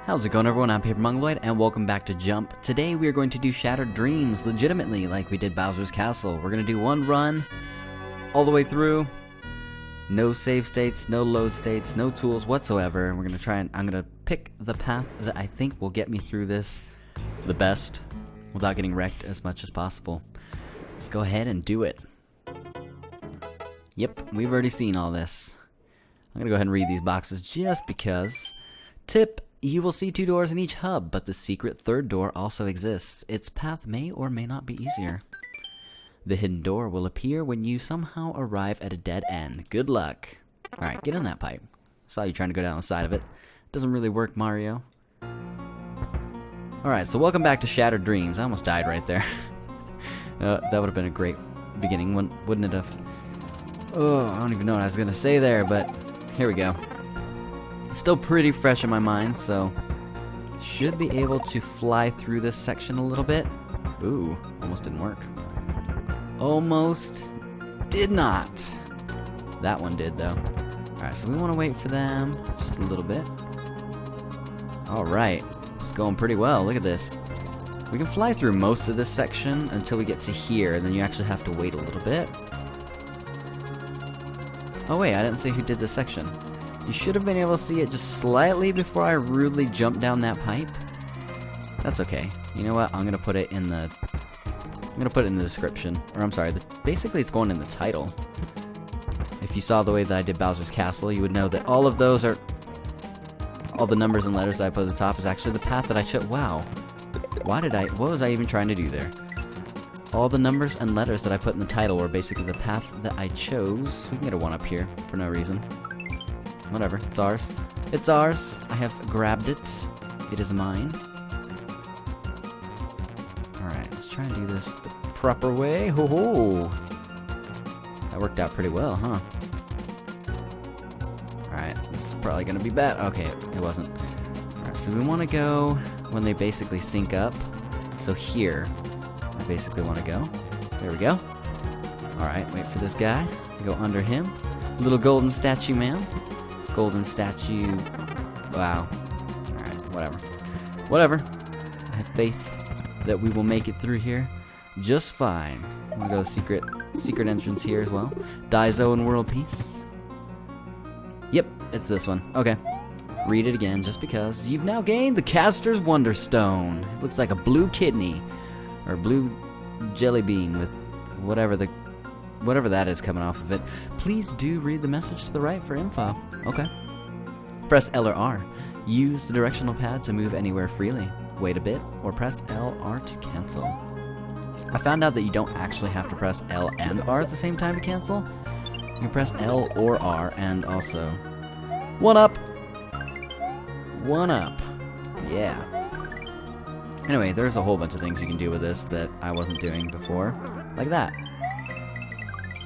How's it going, everyone? I'm papermongoloid, and welcome back to Jump. Today we are going to do Shattered Dreams legitimately, like we did Bowser's Castle. We're going to do one run all the way through. No save states, no load states, no tools whatsoever. We're going to try and I'm going to pick the path that I think will get me through this the best without getting wrecked as much as possible. Let's go ahead and do it. Yep, we've already seen all this. I'm going to go ahead and read these boxes just because. Tip: you will see 2 doors in each hub, but the secret 3rd door also exists. Its path may or may not be easier. The hidden door will appear when you somehow arrive at a dead end. Good luck. Alright, get in that pipe. Saw you trying to go down the side of it. Doesn't really work, Mario. Alright, so welcome back to Shattered Dreams. I almost died right there. That would have been a great beginning, wouldn't it have? Oh, I don't even know what I was going to say there, but here we go. Still pretty fresh in my mind, so should be able to fly through this section a little bit. Ooh, almost didn't work. Almost did not. That one did, though. Alright, so we want to wait for them just a little bit. Alright, it's going pretty well. Look at this. We can fly through most of this section until we get to here, and then you actually have to wait a little bit. Oh wait, I didn't say who did this section. You should have been able to see it just slightly before I rudely jumped down that pipe. That's okay. You know what? I'm gonna put it in the description. Or I'm sorry, basically it's going in the title. If you saw the way that I did Bowser's Castle, you would know that all of those are all the numbers and letters that I put at the top is actually the path that I chose. Wow. What was I even trying to do there? All the numbers and letters that I put in the title were basically the path that I chose. We can get a 1 up here for no reason. Whatever, it's ours. It's ours. I have grabbed it. It is mine. Alright, let's try and do this the proper way. Ho ho! That worked out pretty well, huh? Alright, this is probably gonna be bad. Okay, it wasn't. Alright, so we want to go when they basically sync up. So here, I basically want to go. There we go. Alright, wait for this guy. Go under him. Little golden statue man. Golden statue. Wow. Alright, whatever. Whatever. I have faith that we will make it through here just fine. I'm gonna go secret entrance here as well. Daizo and World Peace. Yep, it's this one. Okay. Read it again just because. You've now gained the Caster's Wonderstone. It looks like a blue kidney. Or blue jelly bean with whatever that is coming off of it. Please do read the message to the right for info. Okay. Press L or R. Use the directional pad to move anywhere freely. Wait a bit, or press L, R to cancel. I found out that you don't actually have to press L and R at the same time to cancel. You can press L or R and also 1 up. 1 up. Yeah. Anyway, there's a whole bunch of things you can do with this that I wasn't doing before. Like that.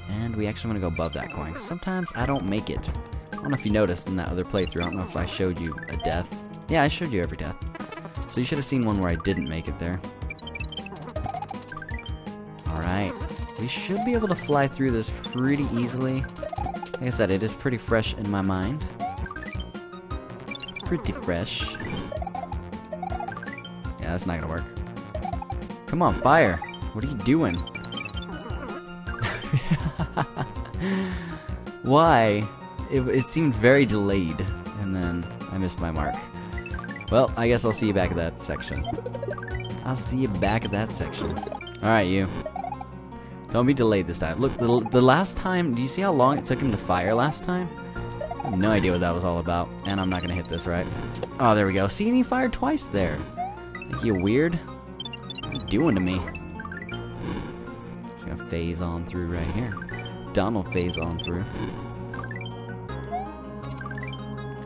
And we actually want to go above that coin. Sometimes I don't make it. I don't know if you noticed in that other playthrough. I don't know if I showed you a death. Yeah, I showed you every death. So you should have seen one where I didn't make it there. Alright. We should be able to fly through this pretty easily. Like I said, it is pretty fresh in my mind. Pretty fresh. Yeah, that's not gonna work. Come on, fire. What are you doing? Why? It seemed very delayed, and then I missed my mark. Well, I guess I'll see you back at that section. I'll see you back at that section. Alright, you. Don't be delayed this time. Look, the last time, do you see how long it took him to fire last time? I have no idea what that was all about, and I'm not gonna hit this, right? Oh, there we go. See, and he fired twice there. Think you weird? What are you doing to me? Just gonna phase on through right here. Donald phase on through.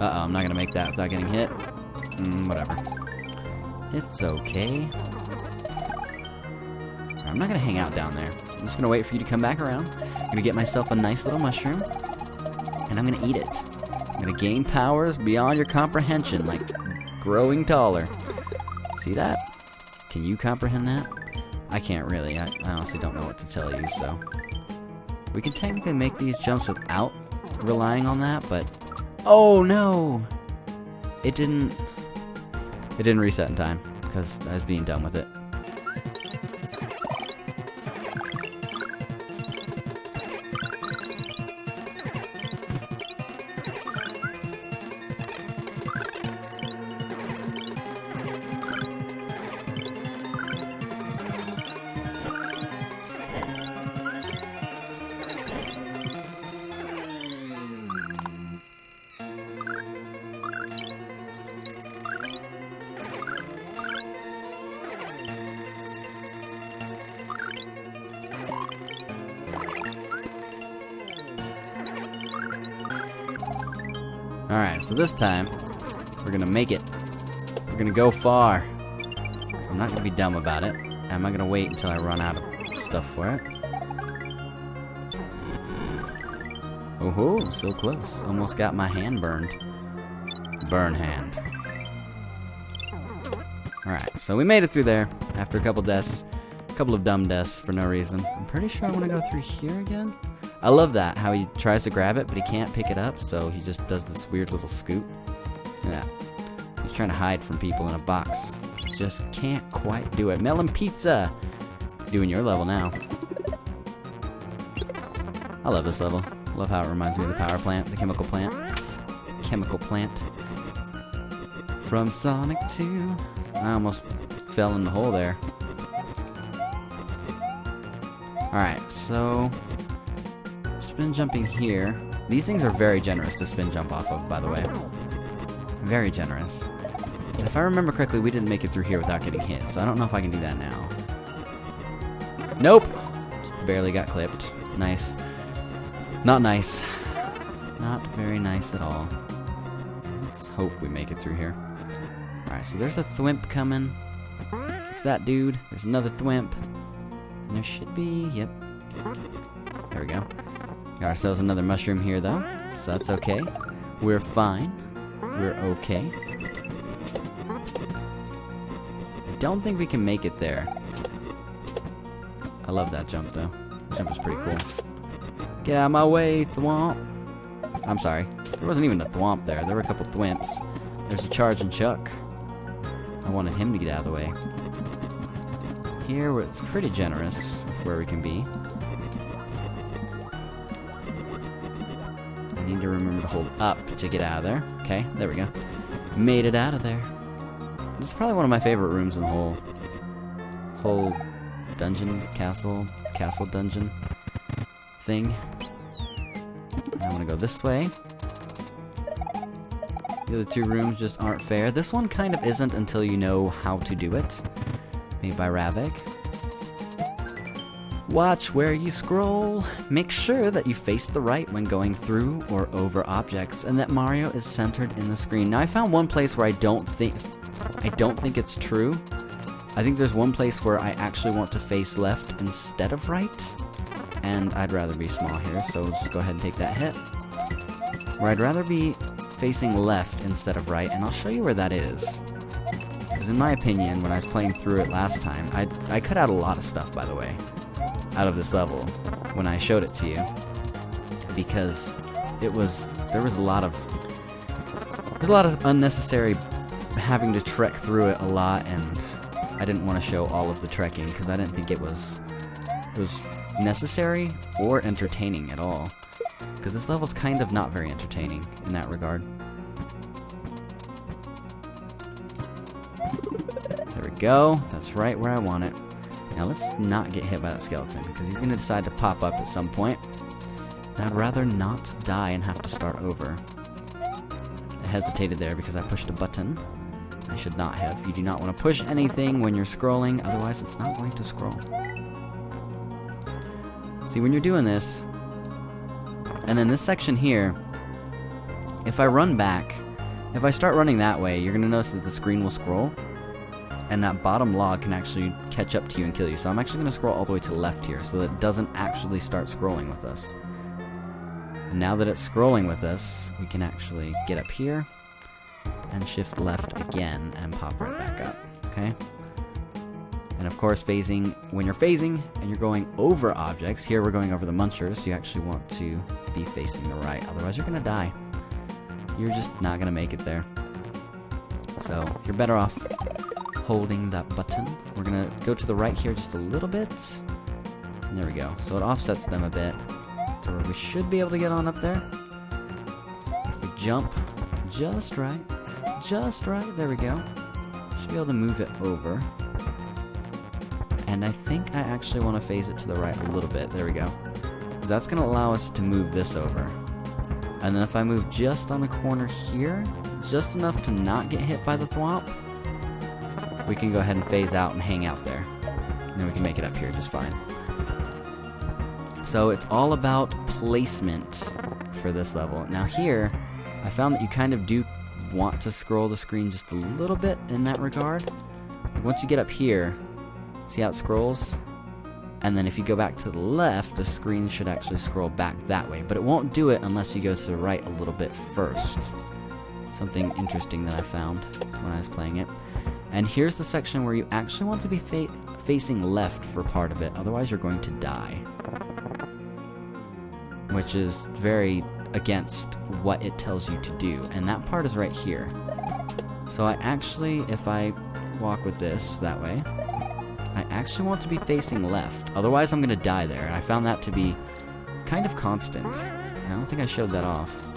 Uh-oh, I'm not gonna make that without getting hit. Whatever. It's okay. I'm not gonna hang out down there. I'm just gonna wait for you to come back around. I'm gonna get myself a nice little mushroom, and I'm gonna eat it. I'm gonna gain powers beyond your comprehension, like growing taller. See that? Can you comprehend that? I can't really. I honestly don't know what to tell you, so. We can technically make these jumps without relying on that, but... Oh, no! It didn't... It didn't reset in time, because I was being dumb with it. Alright, so this time, we're gonna make it. We're gonna go far. So I'm not gonna be dumb about it. I'm not gonna wait until I run out of stuff for it. Oh, so close. Almost got my hand burned. Burn hand. Alright, so we made it through there after a couple deaths. A couple of dumb deaths for no reason. I'm pretty sure I want to go through here again. I love that, how he tries to grab it, but he can't pick it up, so he just does this weird little scoot. Yeah. He's trying to hide from people in a box. Just can't quite do it. Melon Pizza! Doing your level now. I love this level. Love how it reminds me of the power plant, the chemical plant. Chemical plant. From Sonic 2. I almost fell in the hole there. Alright, so spin jumping here. These things are very generous to spin jump off of, by the way. Very generous. And if I remember correctly, we didn't make it through here without getting hit, so I don't know if I can do that now. Nope! Just barely got clipped. Nice. Not nice. Not very nice at all. Let's hope we make it through here. Alright, so there's a thwimp coming. It's that dude. There's another thwimp. And there should be... Yep. There we go. Got ourselves another mushroom here, though. So that's okay. We're fine. We're okay. I don't think we can make it there. I love that jump, though. The jump is pretty cool. Get out of my way, thwomp. I'm sorry. There wasn't even a thwomp there. There were a couple thwimps. There's a charging Chuck. I wanted him to get out of the way. Here, it's pretty generous. That's where we can be. I need to remember to hold up to get out of there. Okay, there we go. Made it out of there. This is probably one of my favorite rooms in the whole dungeon, castle dungeon thing. I want to go this way. The other two rooms just aren't fair. This one kind of isn't until you know how to do it. Made by Ravik. Watch where you scroll. Make sure that you face the right when going through or over objects, and that Mario is centered in the screen. Now I found one place where I don't think it's true. I think there's one place where I actually want to face left instead of right, and I'd rather be small here, so we'll just go ahead and take that hit. Where I'd rather be facing left instead of right, and I'll show you where that is. Because in my opinion, when I was playing through it last time, I cut out a lot of stuff, by the way, out of this level when I showed it to you, because there was a lot of unnecessary having to trek through it a lot, and I didn't want to show all of the trekking because I didn't think it was necessary or entertaining at all, because this level's kind of not very entertaining in that regard. There we go. That's right where I want it. Now let's not get hit by that skeleton, because he's going to decide to pop up at some point. I'd rather not die and have to start over. I hesitated there because I pushed a button. I should not have. You do not want to push anything when you're scrolling, otherwise it's not going to scroll. See, when you're doing this, and then this section here, if I run back, if I start running that way, you're going to notice that the screen will scroll, and that bottom log can actually catch up to you and kill you. So I'm actually going to scroll all the way to the left here, so that it doesn't actually start scrolling with us. And now that it's scrolling with us, we can actually get up here, and shift left again, and pop right back up, okay? And of course, phasing, when you're phasing, and you're going over objects, here we're going over the munchers, so you actually want to be facing the right, otherwise you're going to die. You're just not going to make it there. So you're better off holding that button. We're gonna go to the right here just a little bit. And there we go. So it offsets them a bit to where we should be able to get on up there. If we jump just right, there we go. Should be able to move it over. And I think I actually want to phase it to the right a little bit. There we go. Because that's going to allow us to move this over. And then if I move just on the corner here, just enough to not get hit by the thwomp, we can go ahead and phase out and hang out there. And then we can make it up here just fine. So it's all about placement for this level. Now here, I found that you kind of do want to scroll the screen just a little bit in that regard. Like once you get up here, see how it scrolls? And then if you go back to the left, the screen should actually scroll back that way. But it won't do it unless you go to the right a little bit first. Something interesting that I found when I was playing it. And here's the section where you actually want to be facing left for part of it, otherwise you're going to die. Which is very against what it tells you to do, and that part is right here. So I actually, if I walk with this that way, I actually want to be facing left, otherwise I'm gonna die there. I found that to be kind of constant. I don't think I showed that off.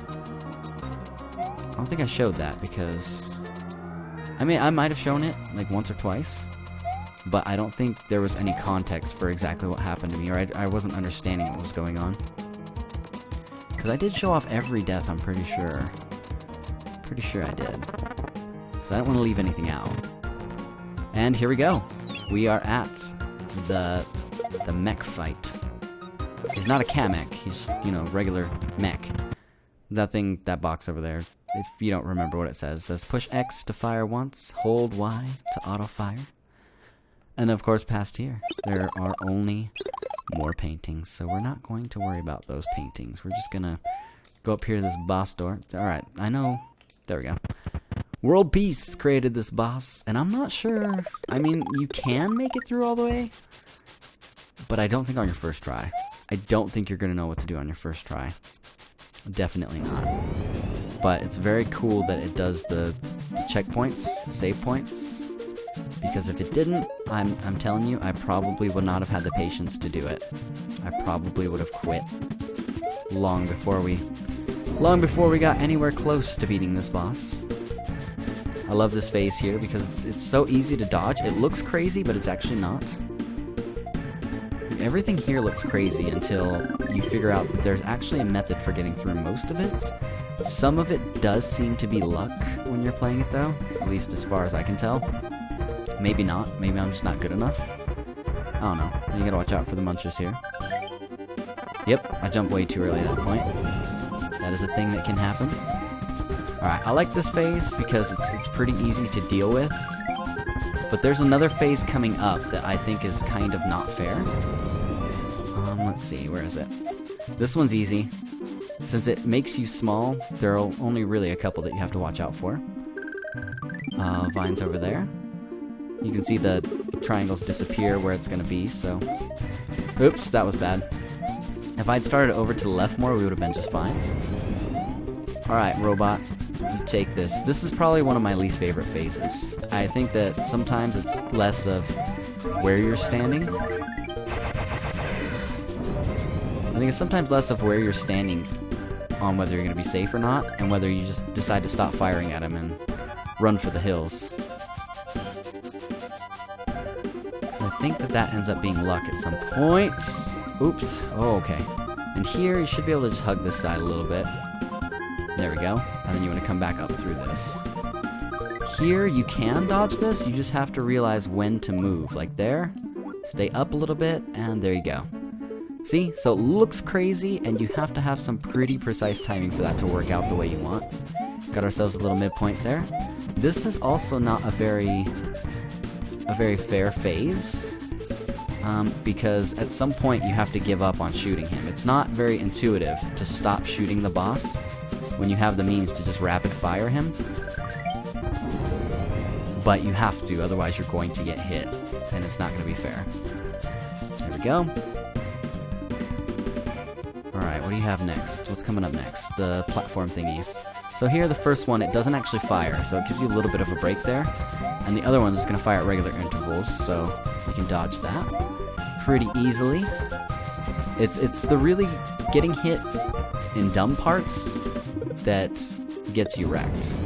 I don't think I showed that because, I mean, I might have shown it like once or twice, but I don't think there was any context for exactly what happened to me, or I wasn't understanding what was going on. Because I did show off every death, I'm pretty sure. Pretty sure I did. Because I don't want to leave anything out. And here we go. We are at the mech fight. He's not a Kamek. He's just, you know, regular mech. That thing, that box over there, if you don't remember what it says push X to fire once, hold Y to auto fire. And of course, past here, there are only more paintings, so we're not going to worry about those paintings. We're just gonna go up here to this boss door. Alright, I know. There we go. World Peace created this boss, and I'm not sure. I mean, you can make it through all the way, but I don't think on your first try. I don't think you're gonna know what to do on your first try. Definitely not. But it's very cool that it does the checkpoints, save points. Because if it didn't, I'm telling you, I probably would not have had the patience to do it. I probably would have quit long before we got anywhere close to beating this boss. I love this phase here because it's so easy to dodge. It looks crazy, but it's actually not. Everything here looks crazy until you figure out that there's actually a method for getting through most of it. Some of it does seem to be luck when you're playing it though, at least as far as I can tell. Maybe not. Maybe I'm just not good enough. I don't know. You gotta watch out for the munchers here. Yep, I jumped way too early at that point. That is a thing that can happen. Alright, I like this phase because it's pretty easy to deal with. But there's another phase coming up that I think is kind of not fair. Let's see, where is it? This one's easy. Since it makes you small, there are only really a couple that you have to watch out for. Vines over there. You can see the triangles disappear where it's going to be, so... Oops, that was bad. If I'd started over to the left more, we would have been just fine. Alright, robot. You take this. This is probably one of my least favorite phases. I think that sometimes it's less of where you're standing. I think it's sometimes less of where you're standing on whether you're going to be safe or not, and whether you just decide to stop firing at him and run for the hills. I think that ends up being luck at some point. Oops. Oh, okay. And here, you should be able to just hug this side a little bit. There we go. And then you want to come back up through this. Here, you can dodge this. You just have to realize when to move. Like there. Stay up a little bit, and there you go. See? So it looks crazy, and you have to have some pretty precise timing for that to work out the way you want. Got ourselves a little midpoint there. This is also not a very fair phase, because at some point you have to give up on shooting him. It's not very intuitive to stop shooting the boss when you have the means to just rapid fire him, but you have to, otherwise you're going to get hit, and it's not going to be fair. There we go. Alright, what do you have next? What's coming up next? The platform thingies. So here, the first one, it doesn't actually fire, so it gives you a little bit of a break there. And the other one's just going to fire at regular intervals, so you can dodge that pretty easily. It's the really getting hit in dumb parts that gets you wrecked.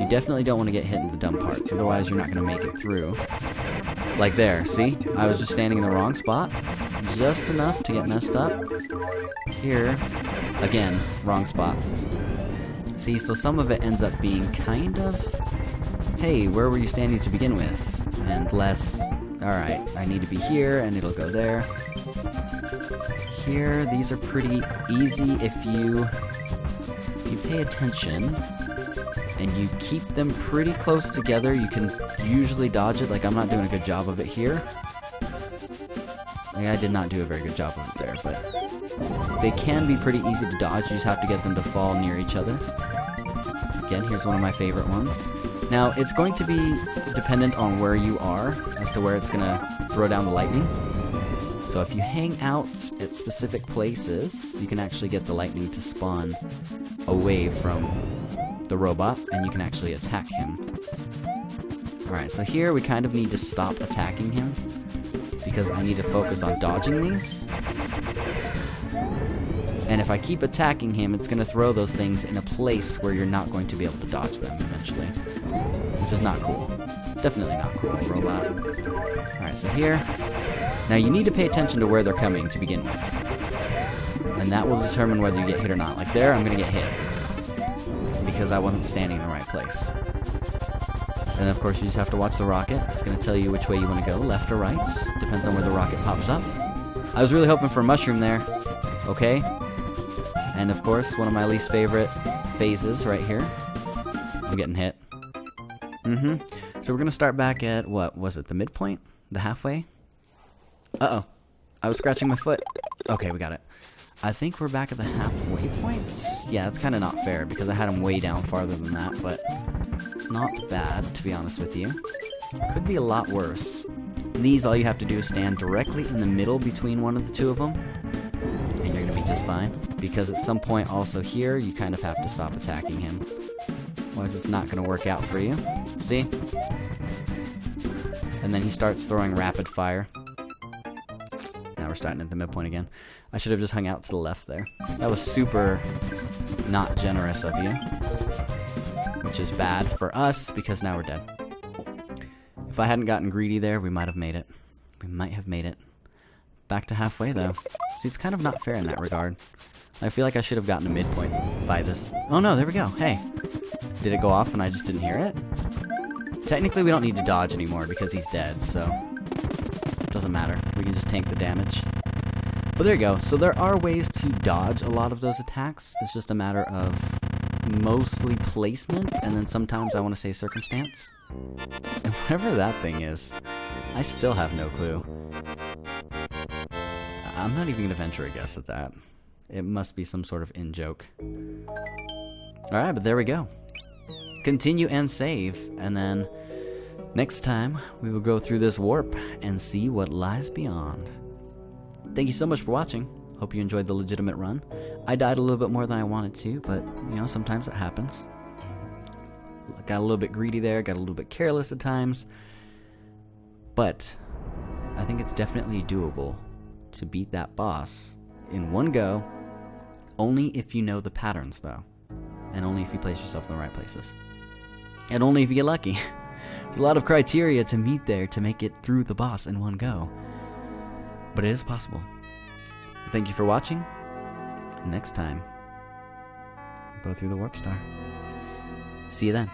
You definitely don't want to get hit in the dumb parts, otherwise you're not going to make it through. Like there, see? I was just standing in the wrong spot, just enough to get messed up. Here, again, wrong spot. See, so some of it ends up being kind of, hey, where were you standing to begin with? And less, alright, I need to be here, and it'll go there. Here, these are pretty easy if you pay attention, and you keep them pretty close together. You can usually dodge it. Like, I'm not doing a good job of it here. Like, I did not do a very good job of it there, but they can be pretty easy to dodge. You just have to get them to fall near each other. Again, here's one of my favorite ones. Now, it's going to be dependent on where you are as to where it's going to throw down the lightning. So if you hang out at specific places, you can actually get the lightning to spawn away from the robot, and you can actually attack him. Alright, so here we kind of need to stop attacking him, because I need to focus on dodging these. And if I keep attacking him, it's going to throw those things in a place where you're not going to be able to dodge them eventually. Which is not cool. Definitely not cool, robot. Alright, so here. Now you need to pay attention to where they're coming to begin with. And that will determine whether you get hit or not. Like there, I'm going to get hit. Because I wasn't standing in the right place. And of course you just have to watch the rocket. It's going to tell you which way you want to go, left or right. Depends on where the rocket pops up. I was really hoping for a mushroom there. Okay. And of course, one of my least favorite phases right here. I'm getting hit. So we're going to start back at, what was it, the midpoint? The halfway? Uh-oh. I was scratching my foot. Okay, we got it. I think we're back at the halfway point. Yeah, that's kind of not fair because I had him way down farther than that, but it's not bad, to be honest with you. Could be a lot worse. These, all you have to do is stand directly in the middle between one of the two of them, and you're going to be just fine. Because at some point also here, you kind of have to stop attacking him. Otherwise it's not going to work out for you. See? And then he starts throwing rapid fire. Now we're starting at the midpoint again. I should have just hung out to the left there. That was super not generous of you. Which is bad for us, because now we're dead. If I hadn't gotten greedy there, we might have made it. We might have made it. Back to halfway, though. See, it's kind of not fair in that regard. I feel like I should have gotten a midpoint by this. Oh no, there we go. Hey. Did it go off and I just didn't hear it? Technically, we don't need to dodge anymore because he's dead, so it doesn't matter. We can just tank the damage. But there you go. So there are ways to dodge a lot of those attacks. It's just a matter of mostly placement, and then sometimes I want to say circumstance. And whatever that thing is, I still have no clue. I'm not even going to venture a guess at that. It must be some sort of in-joke. Alright, but there we go. Continue and save, and then next time we will go through this warp and see what lies beyond. Thank you so much for watching. Hope you enjoyed the legitimate run. I died a little bit more than I wanted to, but, you know, sometimes it happens. Got a little bit greedy there, got a little bit careless at times. But I think it's definitely doable to beat that boss in one go, only if you know the patterns, though. And only if you place yourself in the right places. And only if you get lucky. There's a lot of criteria to meet there to make it through the boss in one go. But it is possible. Thank you for watching. And next time, go through the warp star. See you then.